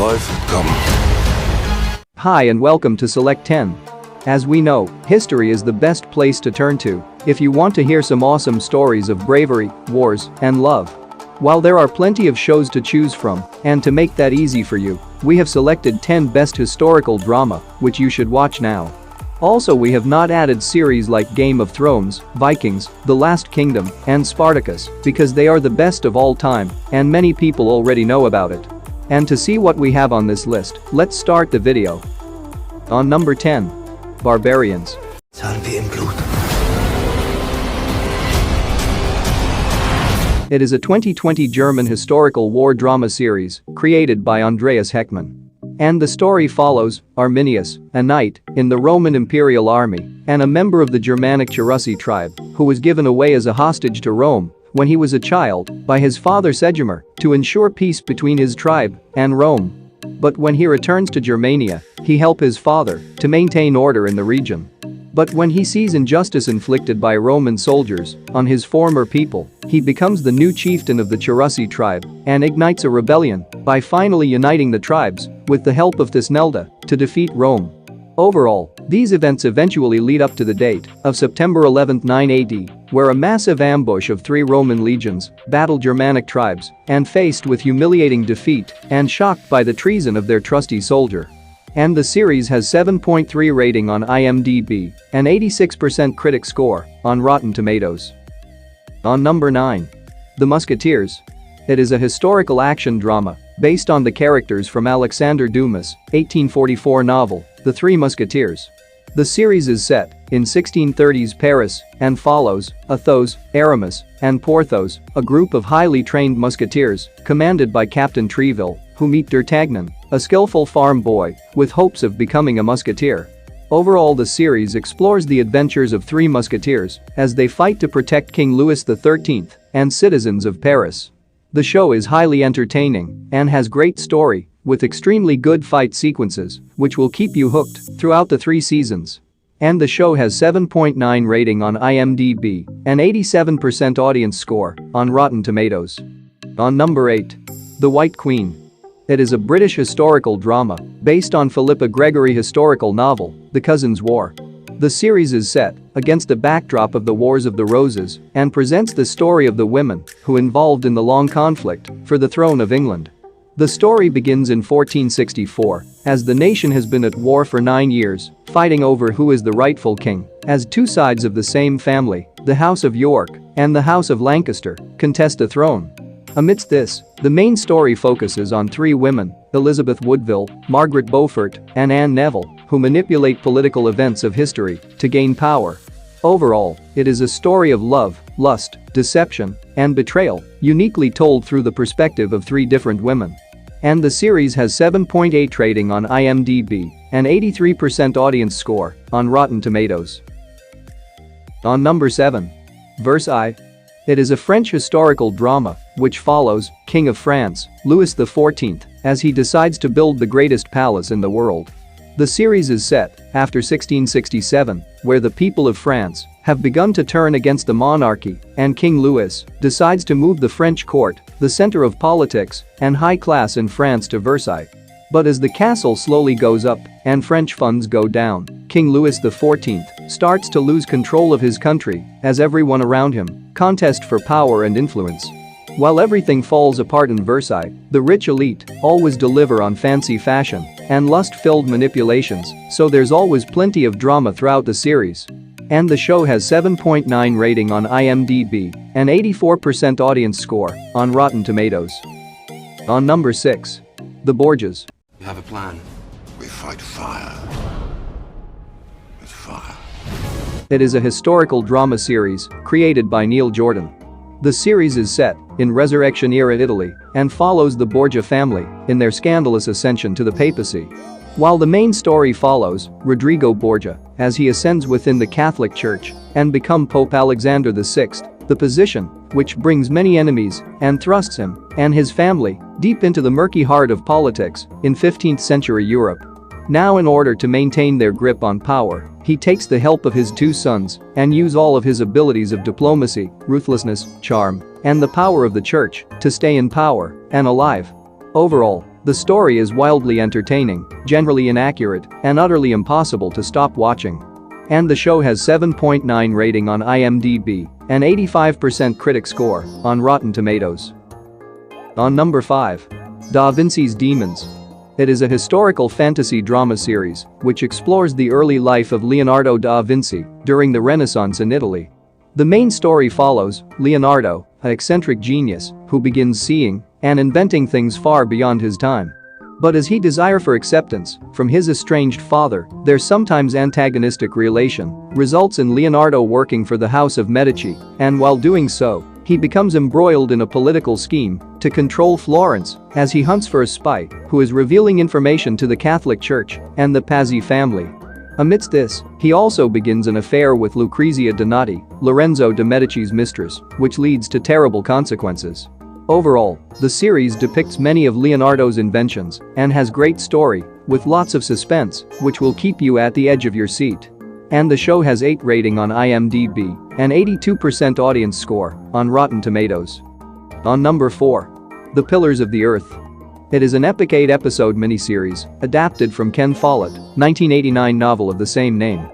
Teufel komm. Hi and welcome to Select 10. As we know, history is the best place to turn to if you want to hear some awesome stories of bravery, wars, and love. While there are plenty of shows to choose from, and to make that easy for you, we have selected 10 best historical drama, which you should watch now. Also, we have not added series like Game of Thrones, Vikings, The Last Kingdom, and Spartacus because they are the best of all time and many people already know about it. And to see what we have on this list, let's start the video. On number 10. Barbarians. Zahlen wie im Blut. It is a 2020 German historical war drama series created by Andreas Heckmann. And the story follows Arminius, a knight in the Roman Imperial Army and a member of the Germanic Cherusci tribe who was given away as a hostage to Rome when he was a child by his father Segimur to ensure peace between his tribe and Rome. But when he returns to Germania, he helps his father to maintain order in the region. But when he sees injustice inflicted by Roman soldiers on his former people, he becomes the new chieftain of the Cherusci tribe and ignites a rebellion by finally uniting the tribes with the help of Thusnelda to defeat Rome. Overall, these events eventually lead up to the date of September 11, 980, where a massive ambush of 3 Roman legions battled Germanic tribes and faced with humiliating defeat and shocked by the treason of their trusty soldier. And the series has 7.3 rating on IMDb and 86% critic score on Rotten Tomatoes. On number 9. The Musketeers. It is a historical action drama based on the characters from Alexander Dumas' 1844 novel, The Three Musketeers. The series is set in 1630s Paris and follows Athos, Aramis, and Porthos, a group of highly trained musketeers commanded by Captain Treville, who meet D'Artagnan, a skillful farm boy with hopes of becoming a musketeer. Overall, the series explores the adventures of 3 musketeers as they fight to protect King Louis XIII and citizens of Paris. The show is highly entertaining and has great story with extremely good fight sequences which will keep you hooked throughout the 3 seasons. And the show has 7.9 rating on IMDb and 87% audience score on Rotten Tomatoes. On number 8. The White Queen. It is a British historical drama based on Philippa Gregory historical novel, The Cousins' War. The series is set against a backdrop of the Wars of the Roses and presents the story of the women who involved in the long conflict for the throne of England. The story begins in 1464 as the nation has been at war for 9 years, fighting over who is the rightful king, as 2 sides of the same family, the House of York and the House of Lancaster, contest a throne. Amidst this, the main story focuses on 3 women, Elizabeth Woodville, Margaret Beaufort, and Anne Neville, who manipulate political events of history to gain power. Overall, it is a story of love, lust, deception, and betrayal, uniquely told through the perspective of 3 different women. And the series has 7.8 rating on IMDb and 83% audience score on Rotten Tomatoes. On number 7. Versailles. It is a French historical drama which follows King of France, Louis XIV, as he decides to build the greatest palace in the world. The series is set after 1667, where the people of France have begun to turn against the monarchy, and King Louis decides to move the French court, the center of politics and high class in France, to Versailles. But as the castle slowly goes up and French funds go down, King Louis XIV starts to lose control of his country as everyone around him contest for power and influence. While everything falls apart in Versailles, the rich elite always deliver on fancy fashion and lust-filled manipulations, so there's always plenty of drama throughout the series. And the show has 7.9 rating on IMDb and 84% audience score on Rotten Tomatoes. On number 6. The Borgias. We have a plan. We fight fire. With fire. It is a historical drama series created by Neil Jordan. The series is set in Resurrection-era Italy and follows the Borgia family in their scandalous ascension to the papacy. While the main story follows Rodrigo Borgia as he ascends within the Catholic Church and become Pope Alexander VI, the position which brings many enemies and thrusts him and his family deep into the murky heart of politics in 15th century Europe. Now, in order to maintain their grip on power, he takes the help of his 2 sons and use all of his abilities of diplomacy, ruthlessness, charm, and the power of the church to stay in power and alive. Overall, The story is wildly entertaining, generally inaccurate, and utterly impossible to stop watching. And the show has 7.9 rating on IMDb, and 85% critic score on Rotten Tomatoes. On number 5. Da Vinci's Demons. It is a historical fantasy drama series which explores the early life of Leonardo da Vinci during the Renaissance in Italy. The main story follows Leonardo, an eccentric genius who begins seeing and inventing things far beyond his time. But as he desires for acceptance from his estranged father, their sometimes antagonistic relation results in Leonardo working for the House of Medici, and while doing so, he becomes embroiled in a political scheme to control Florence as he hunts for a spy who is revealing information to the Catholic Church and the Pazzi family. Amidst this, he also begins an affair with Lucrezia Donati, Lorenzo de' Medici's mistress, which leads to terrible consequences. Overall, the series depicts many of Leonardo's inventions and has great story, with lots of suspense, which will keep you at the edge of your seat. And the show has 8 rating on IMDb and 82% audience score on Rotten Tomatoes. On number 4. The Pillars of the Earth. It is an epic 8-episode miniseries adapted from Ken Follett, 1989 novel of the same name.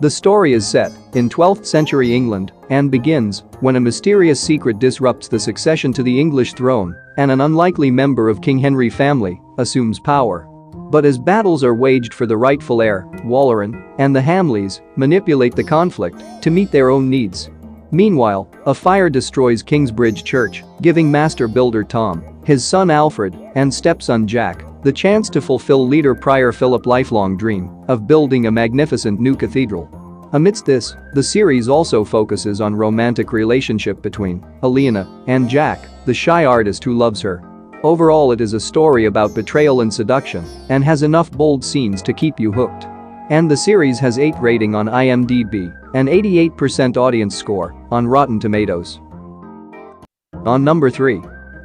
The story is set in 12th century England and begins when a mysterious secret disrupts the succession to the English throne and an unlikely member of King Henry's family assumes power. But as battles are waged for the rightful heir, Walleran and the Hamleys manipulate the conflict to meet their own needs. Meanwhile, a fire destroys Kingsbridge Church, giving master builder Tom, his son Alfred, and stepson Jack the chance to fulfill leader Prior Philip's lifelong dream of building a magnificent new cathedral. Amidst this, the series also focuses on romantic relationship between Helena and Jack, the shy artist who loves her. Overall, it is a story about betrayal and seduction and has enough bold scenes to keep you hooked. And the series has 8 rating on IMDb and 88% audience score on Rotten Tomatoes. On number 3.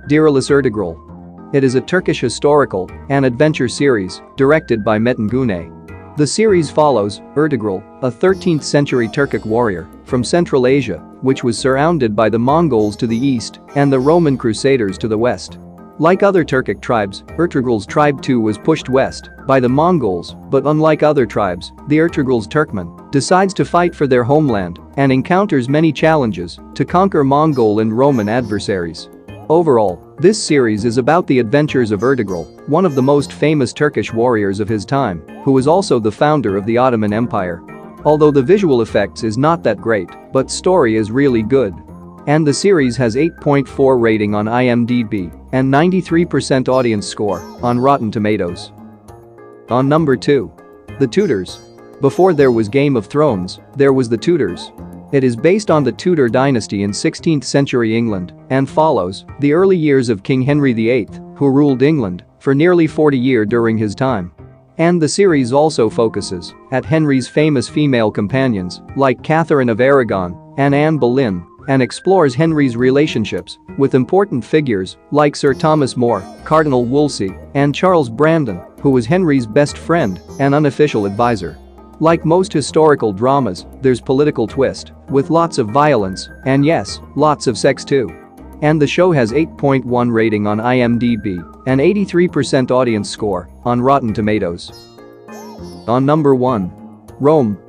DILIRIS ERTUGRUL. It is a Turkish historical and adventure series directed by Metin Güney. The series follows Ertugrul, a 13th century Turkic warrior from Central Asia, which was surrounded by the Mongols to the east and the Roman Crusaders to the west. Like other Turkic tribes, Ertugrul's tribe too was pushed west by the Mongols, but unlike other tribes, the Ertugrul's Turkmen decides to fight for their homeland and encounters many challenges to conquer Mongol and Roman adversaries. Overall, this series is about the adventures of Ertugrul, one of the most famous Turkish warriors of his time, who was also the founder of the Ottoman Empire. Although the visual effects is not that great, but story is really good. And the series has 8.4 rating on IMDb and 93% audience score on Rotten Tomatoes. On number 2. The Tudors. Before there was Game of Thrones, there was The Tudors. It is based on the Tudor dynasty in 16th century England and follows the early years of King Henry VIII, who ruled England for nearly 40 years during his time. And the series also focuses at Henry's famous female companions like Catherine of Aragon and Anne Boleyn, and explores Henry's relationships with important figures like Sir Thomas More, Cardinal Wolsey, and Charles Brandon, who was Henry's best friend and unofficial advisor. Like most historical dramas, there's political twist, with lots of violence, and yes, lots of sex too. And the show has 8.1 rating on IMDb and 83% audience score on Rotten Tomatoes. On number 1. Rome.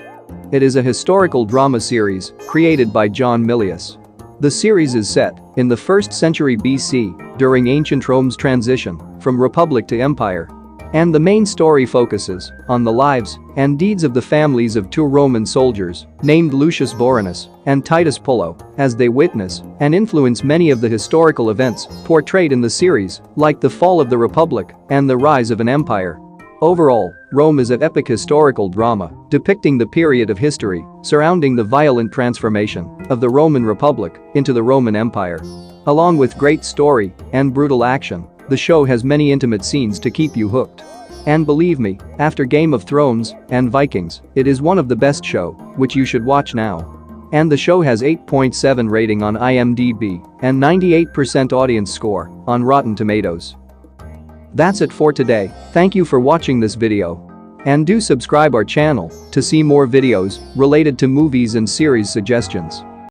It is a historical drama series created by John Milius. The series is set in the 1st century BC during ancient Rome's transition from republic to empire. And the main story focuses on the lives and deeds of the families of 2 Roman soldiers named Lucius Vorenus and Titus Pullo as they witness and influence many of the historical events portrayed in the series, like the fall of the Republic and the rise of an empire. Overall, Rome is an epic historical drama depicting the period of history surrounding the violent transformation of the Roman Republic into the Roman Empire. Along with great story and brutal action, the show has many intimate scenes to keep you hooked. And believe me, after Game of Thrones and Vikings, it is one of the best show, which you should watch now. And the show has 8.7 rating on IMDb and 98% audience score on Rotten Tomatoes. That's it for today. Thank you for watching this video. And do subscribe our channel to see more videos related to movies and series suggestions.